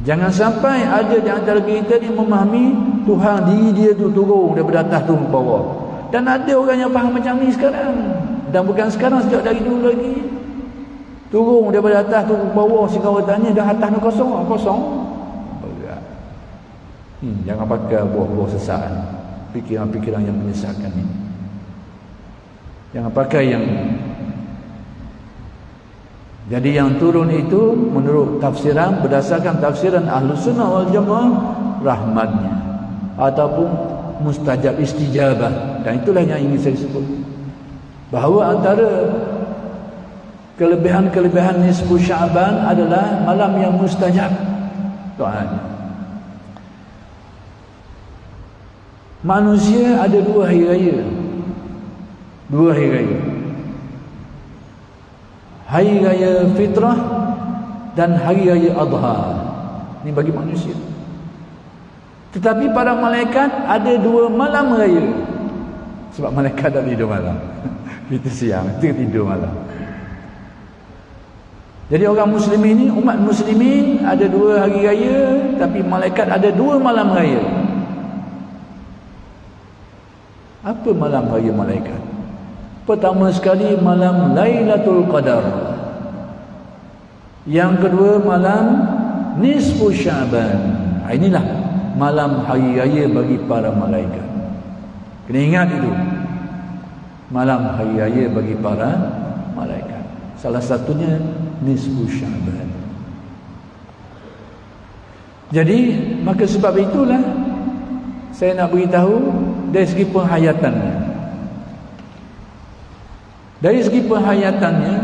Jangan sampai ada di antara kita ni memahami Tuhan diri dia tu turun daripada atas turun ke bawah. Dan ada orang yang faham macam ni sekarang. Dan bukan sekarang, sejak dari dulu lagi. Turun daripada atas turun ke bawah, sehingga orang tanya dah atas ni kosong. Kosong. Jangan pakai buah-buah sesat, fikiran-fikiran yang menyesatkan ini. Jangan pakai yang ini. Jadi yang turun itu menurut tafsiran, berdasarkan tafsiran Ahlus Sunnah wal Jamaah, rahmatnya ataupun mustajab, istijabah. Dan itulah yang ingin saya sebut, bahawa antara kelebihan-kelebihan nisfu Syaban adalah malam yang mustajab doanya. Manusia ada 2 hari raya. 2 hari raya. Hari Raya Fitrah dan Hari Raya Adha. Ini bagi manusia. Tetapi para malaikat ada 2 malam raya. Sebab malaikat tak tidur malam. Itu siang, itu tidur malam. Jadi orang muslimin ni, umat muslimin ada 2 hari raya, tapi malaikat ada 2 malam raya. Apa malam raya malaikat? Pertama sekali malam Lailatul Qadar. Yang kedua malam Nisfu Sya'ban. Inilah malam hari raya bagi para malaikat. Kena ingat itu. Malam hari raya bagi para malaikat. Salah satunya Nisfu Sya'ban. Jadi maka sebab itulah saya nak beritahu dari segi penghayatannya. Dari segi penghayatannya,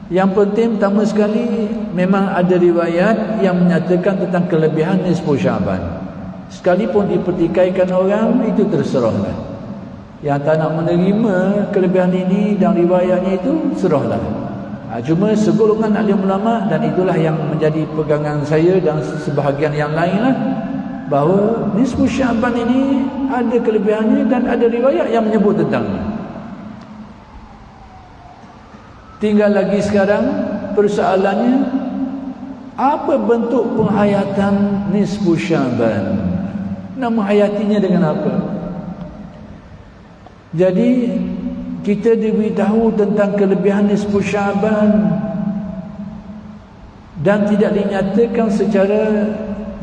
yang penting pertama sekali memang ada riwayat yang menyatakan tentang kelebihan Nisfu Sya'ban. Sekalipun dipertikaikan orang, itu terserahlah. Yang tak nak menerima kelebihan ini dan riwayatnya itu, serahlah. Cuma segolongan alim ulama, dan itulah yang menjadi pegangan saya dan sebahagian yang lain lah, bahawa Nisfu Sya'ban ini ada kelebihannya dan ada riwayat yang menyebut tentangnya. Tinggal lagi sekarang persoalannya, apa bentuk penghayatan Nisfu Sya'ban? Nak menghayatinya dengan apa? Jadi kita diberitahu tentang kelebihan Nisfu Sya'ban dan tidak dinyatakan secara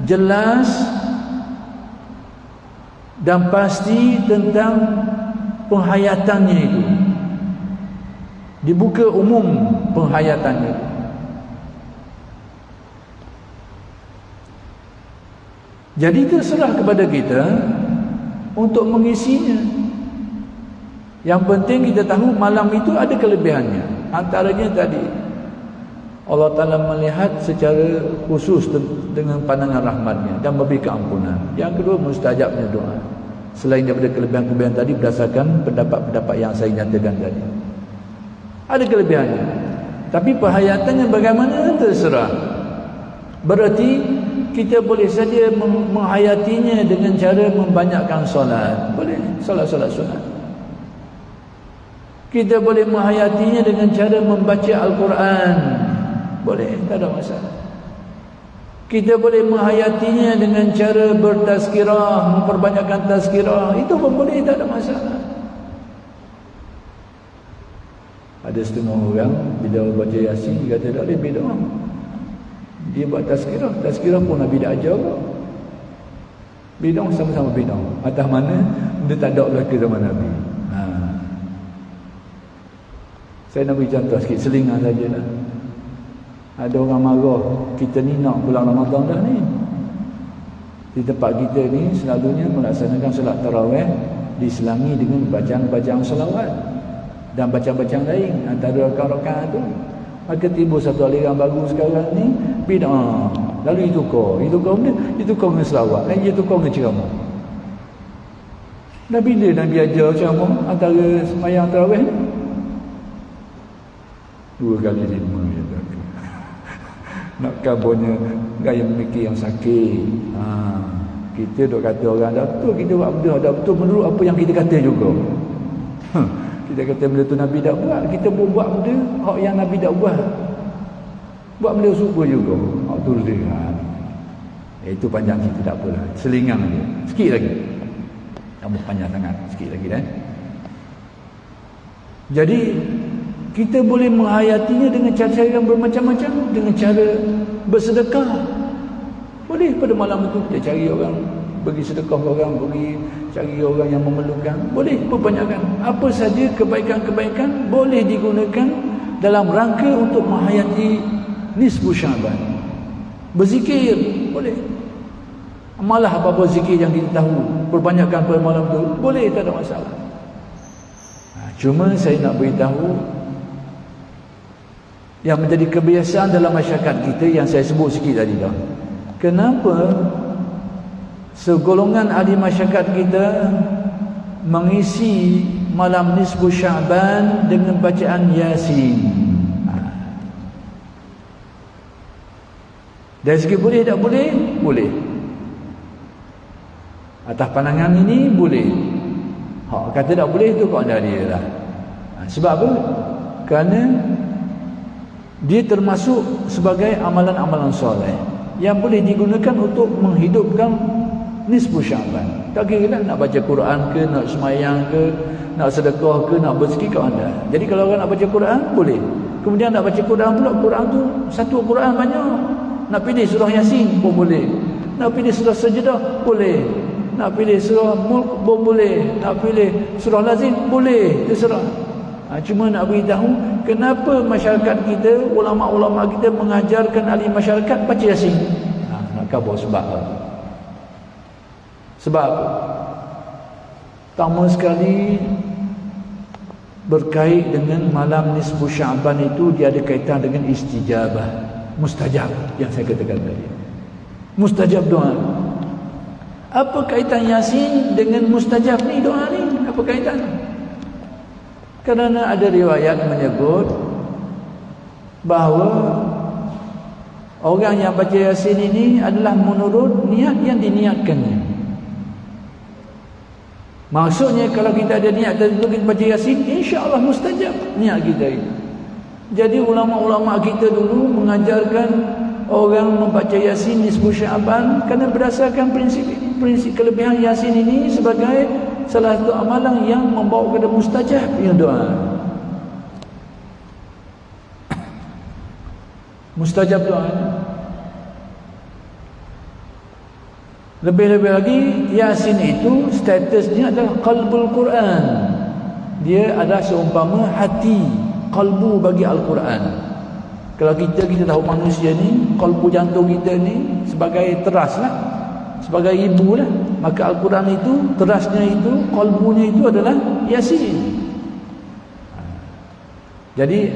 jelas dan pasti tentang penghayatannya itu. Dibuka umum penghayatannya. Jadi terserah kepada kita untuk mengisinya. Yang penting kita tahu malam itu ada kelebihannya. Antaranya tadi, Allah Ta'ala melihat secara khusus dengan pandangan rahmatnya dan memberi keampunan. Yang kedua, mustajabnya doa. Selain daripada kelebihan-kelebihan tadi berdasarkan pendapat-pendapat yang saya nyatakan tadi. Ada kelebihannya. Tapi perhayatannya bagaimana, terserah. Berarti kita boleh saja menghayatinya dengan cara membanyakkan solat. Boleh, solat-solat sunat. Kita boleh menghayatinya dengan cara membaca Al-Quran. Boleh, tak ada masalah. Kita boleh menghayatinya dengan cara bertazkirah, memperbanyakkan tazkirah. Itu pun boleh, tak ada masalah. Ada setengah orang bila baca Yasin dia kata tak boleh bid'ah. Dia buat tazkirah, tazkirah pun Nabi dah ajar. Bid'ah sama-sama bid'ah. Atas mana dia tak ada belaka zaman Nabi. Saya nak beri contoh sikit, selingan sajalah. Ada orang marah kita ni nak bulan Ramadan dah ni. Di tempat kita ni selalunya melaksanakan solat tarawih diselangi dengan bacaan-bacaan selawat dan bacaan-bacaan lain antara rakaat-rakaat tu. Maka timbul satu aliran baru sekarang ni, bid'ah. Lalu itu kau benda, itu kau dengan selawat, dan itu kau dengan ceramah. Dah bila Nabi ajar ceramah antara sembahyang tarawih? 2 kali 5 je tak. Nak kabarnya gaya memikir yang sakit. Kita duk kata orang dah betul, kita buat benda dah betul menurut apa yang kita kata juga. Kita kata benda tu Nabi tak buat, kita pun buat benda hak yang Nabi tak buat. Buat benda super juga. Hak tu lihat. Itu panjang cerita, tak apalah. Selingang je. Sikit lagi. Tak panjang sangat, sikit lagi dah. Jadi kita boleh menghayatinya dengan cara-cara yang bermacam-macam. Dengan cara bersedekah. Boleh pada malam itu kita cari orang, bagi sedekah orang, bagi cari orang yang memerlukan. Boleh perbanyakkan. Apa saja kebaikan-kebaikan boleh digunakan dalam rangka untuk menghayati Nisfu Sya'ban. Berzikir boleh. Malah apa-apa zikir yang kita tahu, perbanyakkan pada malam itu boleh, tak ada masalah. Cuma saya nak beritahu yang menjadi kebiasaan dalam masyarakat kita yang saya sebut sikit tadi dah. Kenapa segolongan ahli masyarakat kita mengisi malam Nisfu Sya'ban dengan bacaan Yasin? Dari segi boleh tak boleh? Boleh. Atas pandangan ini boleh. Hak kata tak boleh tu kau dah dia lah. Sebab apa? Kerana Dia termasuk sebagai amalan-amalan soleh yang boleh digunakan untuk menghidupkan nisfu Syaban. Tak kira nak baca Quran ke, nak semayang ke, nak sedekah ke, nak berzikir ke anda. Jadi kalau orang nak baca Quran, boleh. Kemudian nak baca Quran pula, Quran tu satu Quran banyak. Nak pilih surah Yasin pun boleh. Nak pilih surah Sajdah boleh. Nak pilih surah Mulk pun boleh. Nak pilih surah Lazim boleh. Terserah. Cuma nak beritahu kenapa masyarakat kita, ulama-ulama kita mengajarkan ahli masyarakat baca Yasin. Nak khabar sebab apa? Sebab apa? Pertama sekali, berkait dengan malam nisfu Syaban itu, dia ada kaitan dengan istijabah, mustajab yang saya katakan tadi. Mustajab doa. Apa kaitan Yasin dengan mustajab ni, doa ni? Apa kaitan? Kerana ada riwayat menyebut bahawa orang yang baca Yasin ini adalah menurut niat yang diniatkannya. Maksudnya kalau kita ada niat tertentu kita baca Yasin, insya-Allah mustajab niat kita itu. Jadi ulama-ulama kita dulu mengajarkan orang membaca Yasin nisfu Syaban kerana berdasarkan prinsip kelebihan Yasin ini sebagai salah satu amalan yang membawa kepada mustajab yang doa. Mustajab doa. Lebih-lebih lagi, Yasin itu statusnya adalah qalbul Quran. Dia adalah seumpama hati, qalbu bagi Al-Quran. Kalau kita tahu manusia ni, qalbu jantung kita ni sebagai teras lah, sebagai ibu lah. Maka Al-Quran itu, terasnya itu, qalbunya itu adalah Yasin. Jadi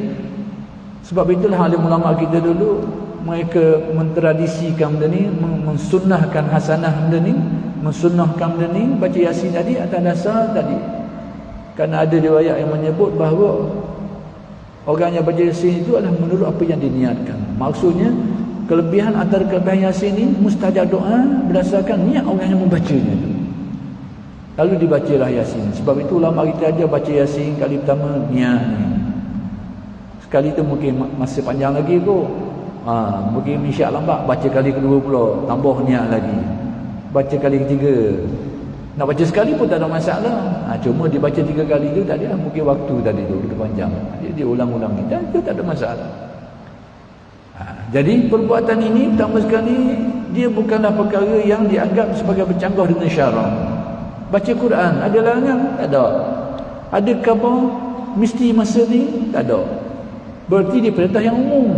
sebab itulah alim ulama kita dulu, mereka mentradisikan benda ni, mensunnahkan hasanah benda ni, mensunnahkan benda ni, baca Yasin tadi atas dasar tadi. Kerana ada riwayat yang menyebut bahawa orang yang baca Yasin itu adalah menurut apa yang diniatkan. Maksudnya kelebihan antara kelebihan Yasin ni, mustajab doa berdasarkan niat orang yang membacanya tu. Lalu dibacalah Yasin. Sebab itu ulama kita ajar baca Yasin kali pertama niat ni. Sekali tu mungkin masih panjang lagi kot. Mungkin isyak lambat, baca kali kedua pula, tambah niat lagi. Baca kali ketiga. Nak baca sekali pun tak ada masalah. Cuma dibaca 3 kali tu tadi lah, mungkin waktu tadi tu kita panjang. Dia ulang-ulang kita, itu tak ada masalah. Jadi perbuatan ini pertama sekali dia bukanlah perkara yang dianggap sebagai bercanggah dengan syarak. Baca Quran ada larangan? Tak ada. Ada khabar mesti masa ni? Tak ada. Berarti dia perintah yang umum.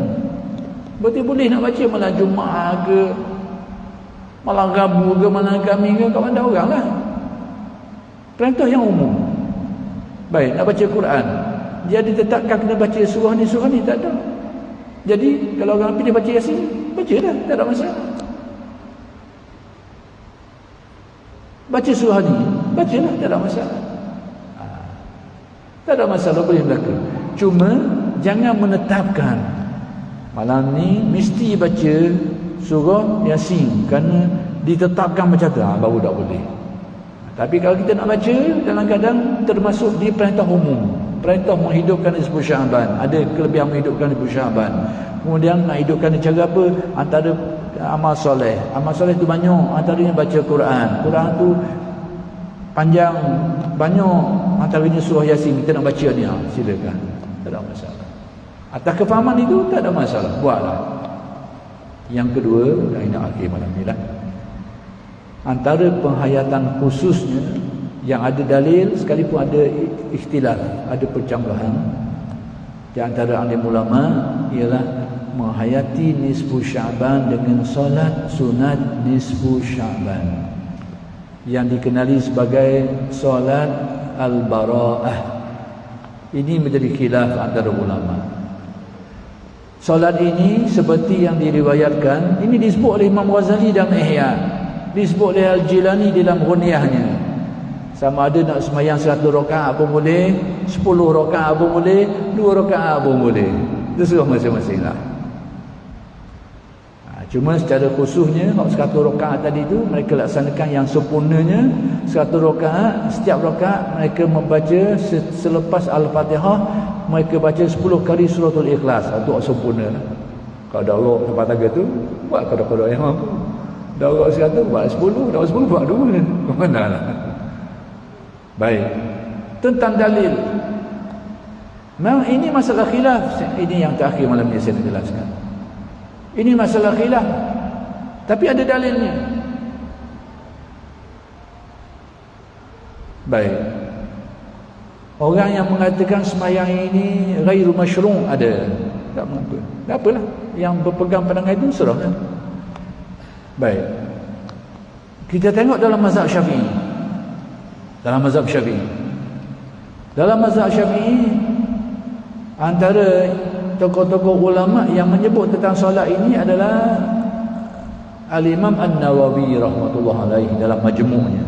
Berarti boleh nak baca malam Jumaat ke, malam Rabu ke, malam Khamis ke, kat mana orang lah. Perintah yang umum. Baik, nak baca Quran, dia ditetapkan kena baca surah ni, tak ada. Jadi kalau orang pilih baca Yasin, baca dah, tak ada masalah. Baca surah ni, baca lah, tak ada masalah. Tak ada masalah, boleh berlaku. Cuma jangan menetapkan malam ni mesti baca surah Yasin kerana ditetapkan macam tu, baru tak boleh. Tapi kalau kita nak baca dalam keadaan termasuk di perintah umum, perintah menghidupkan nisfu Syaban, ada kelebihan menghidupkan nisfu Syaban. Kemudian nak hidupkan cara apa? Antara amal soleh. Amal soleh tu banyak, antaranya baca Quran. Quran tu panjang, banyak, antaranya surah Yasin. Kita nak baca ni, silakan, tak ada masalah. Atas kefahaman itu tak ada masalah, buatlah. Yang kedua, ini akhir malam ni lah, antara penghayatan khususnya yang ada dalil, sekalipun ada ikhtilaf, ada percanggahan di antara alim ulama, ialah menghayati nisfu Syaban dengan solat sunat nisfu Syaban yang dikenali sebagai solat al-bara'ah. Ini menjadi khilaf antara ulama. Solat ini seperti yang diriwayatkan, ini disebut oleh Imam Ghazali dalam Ihya, disebut oleh Al-Jilani dalam Ghunyahnya. Sama ada nak semayang 100 rakaat pun boleh, 10 rakaat pun boleh, 2 rakaat pun boleh. Terserah masing-masing lah. Cuma secara khususnya 100 rakaat tadi tu mereka laksanakan yang sempurnanya. 100 rakaat, setiap rakaat mereka membaca selepas Al-Fatihah mereka baca 10 kali suratul Ikhlas untuk sempurna. Kalau daurah tempat taga tu buat qada-qada yang mampu. Daurah 100 buat 10, daurah 10 buat 2. Mana lah. Baik. Tentang dalil. Memang ini masalah khilaf. Ini yang terakhir malam ni saya nak jelaskan. Ini masalah khilaf. Tapi ada dalilnya. Baik. Orang yang mengatakan sembahyang ini ghairu masyru' ada. Tak mengapa. Tak apalah. Yang berpegang pandangan itu serahkan. Baik. Kita tengok dalam mazhab Syafi'i. Dalam mazhab Syafi'i. Dalam mazhab Syafi'i, antara tokoh-tokoh ulama yang menyebut tentang solat ini adalah Al-Imam An-Nawawi rahmatullah alaihi dalam majmu'nya,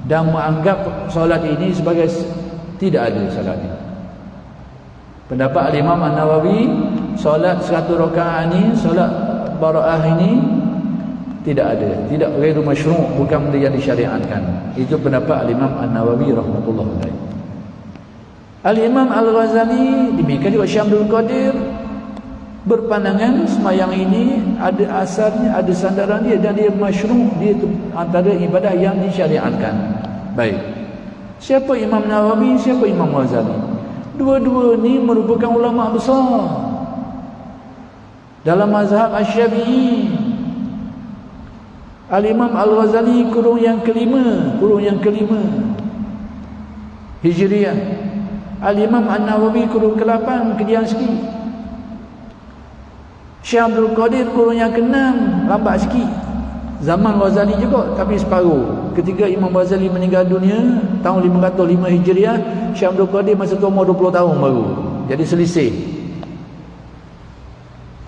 dan menganggap solat ini sebagai tidak ada solat ini. Pendapat Al-Imam An-Nawawi, solat 100 rakaat ini, solat bara'ah ini tidak ada, tidak ghairu masyru', bukan benda yang disyariatkan. Itu pendapat Al-Imam An-Nawawi rahmatullah alaihi. Al-Imam Al-Ghazali, demikian juga Syekh Abdul Qadir, berpandangan sembahyang ini ada asalnya, ada sandaran dia, dan dia masyru', dia antara ibadah yang disyariatkan. Baik. Siapa Imam Nawawi, siapa Imam Ghazali? Dua-dua ni merupakan ulama besar dalam mazhab Asy-Syafi'i. Al-Imam Al-Ghazali kurung yang kelima Hijriah. Al-Imam An-Nawawi kurung ke-8 Kedian sikit. Syekh Abdul Qadir kurung yang ke-6 lambat sikit. Zaman Ghazali juga tapi separuh. Ketika Imam Ghazali meninggal dunia tahun 505 Hijriah, Syekh Abdul Qadir masa tu umur 20 tahun baru. Jadi selisih.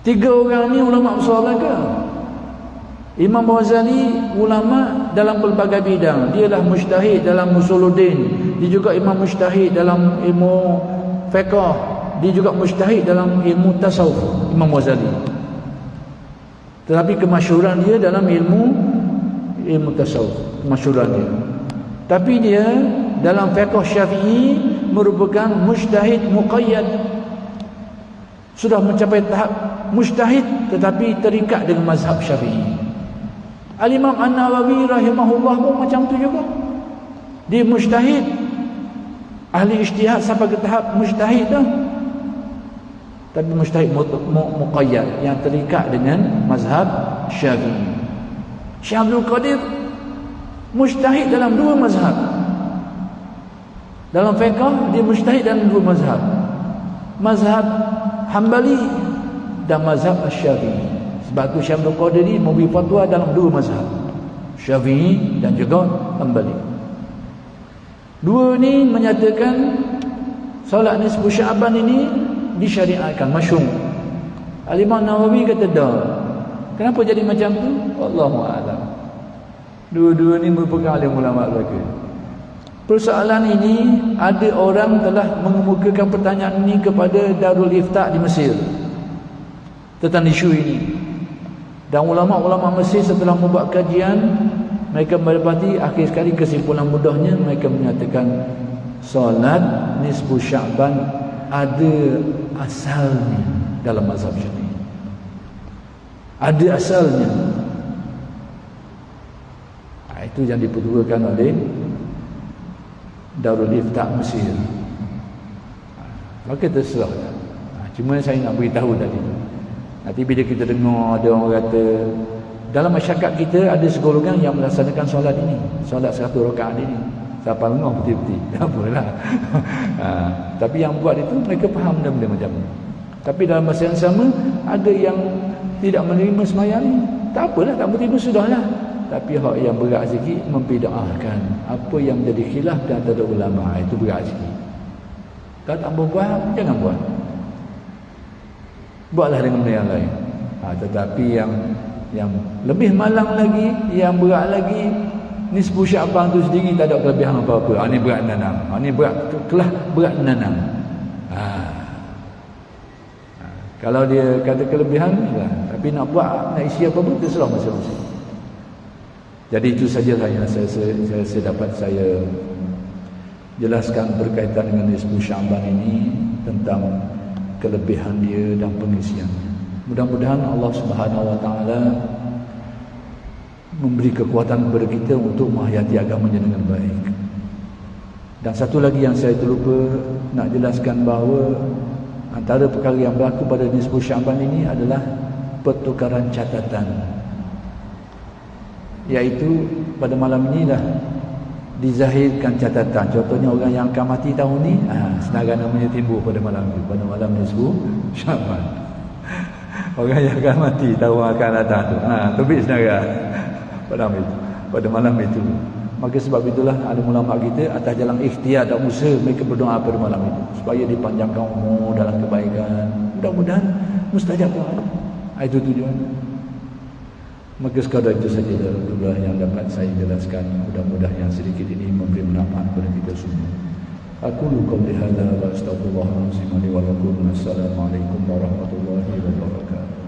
Tiga orang ni ulama besar belaka. Imam Ghazali ulama dalam pelbagai bidang. Dia lah mujtahid dalam usuluddin. Dia juga imam mujtahid dalam ilmu fiqh. Dia juga mujtahid dalam ilmu tasawuf, Imam Ghazali. Tetapi kemasyhuran dia dalam ilmu tasawuf, kemasyhuran dia. Tapi dia dalam fiqh Syafi'i merupakan mujtahid muqayyad. Sudah mencapai tahap mujtahid tetapi terikat dengan mazhab Syafi'i. Al-Imam An-Nawawi rahimahullah pun macam tu juga. Dia mujtahid, ahli ijtihad sampai ke tahap mujtahid dah. Tapi mujtahid muqayyad yang terikat dengan mazhab Syafi'i. Syekh Abdul Qadir mujtahid dalam dua mazhab. Dalam fiqh dia mujtahid dalam dua mazhab. Mazhab Hambali dan mazhab Asy-Syafi'i. Sebab tu Syekh Abdul Qadir ni memberi fatwa dalam dua mazhab, Syafi'i dan juga Hambali. Dua ni menyatakan solat nisfu Sya'ban ini disyariatkan, masyru'. Al-Imam Nawawi kata dah. Kenapa jadi macam tu? Wallahu a'lam. Dua-dua ni merupakan alim ulama belaka. Persoalan ini ada orang telah mengemukakan pertanyaan ini kepada Darul Ifta' di Mesir tentang isu ini. Dan ulama-ulama Mesir setelah membuat kajian, mereka mendapati akhir sekali kesimpulan mudahnya, mereka menyatakan solat nisfu Sya'ban ada asalnya dalam mazhab Syafi'i. Ada asalnya. Itu yang dipetuakan oleh Darul Ifta' Mesir. Maka terserah. Cuma saya nak beritahu tadi. Nanti bila kita dengar ada orang kata dalam masyarakat kita ada segolongan yang melaksanakan solat ini, solat 100 rakaat ini. Siapa dengar betul-betul. Tak apalah. Tapi yang buat itu mereka faham benda-benda macam ni. Tapi dalam masa yang sama ada yang tidak menerima sembahyang ni. Tak apalah, tak menerima sudahlah. Tapi hak yang berat sikit membid'ahkan apa yang menjadi khilaf di antara ulama, itu berat sikit. Kalau tak buat, jangan buat. Buatlah dengan benda yang lain. Tetapi yang lebih malang lagi, yang berat lagi, nisfu Sya'ban tu sendiri tak ada kelebihan apa-apa. Ini berat nanam. Ini berat nanam. Kalau dia kata kelebihan, tapi nak buat, nak isi apa pun, terserah masing-masing. Jadi itu saja yang saya dapat saya jelaskan berkaitan dengan nisfu Sya'ban ini. tentang kelebihan dia dan pengisiannya. Mudah-mudahan Allah Subhanahu Wa Taala memberi kekuatan kepada kita untuk menghayati agamanya dengan baik. Dan satu lagi yang saya terlupa nak jelaskan, bahawa antara perkara yang berlaku pada nisfu Syaban ini adalah pertukaran catatan, iaitu pada malam inilah dizahirkan catatan. Contohnya orang yang akan mati tahun ni, senarai namanya timbul pada malam itu, pada malam nisfu Syaban. Orang yang akan mati tahun akan datang tu, terbit senarai pada malam itu. Maka sebab itulah alim ulama kita atas jalan ikhtiar dan usaha mereka berdoa pada malam itu supaya dipanjangkan umur dalam kebaikan. Mudah-mudahan mustajab doa. Itu tujuan. Maka sekadar itu saja Alhamdulillah yang dapat saya jelaskan. Mudah-mudahan yang sedikit ini memberi manfaat kepada kita semua. Aku qouli hadza wa astaghfirullahalazim li wa lakum. Assalamualaikum warahmatullahi wabarakatuh.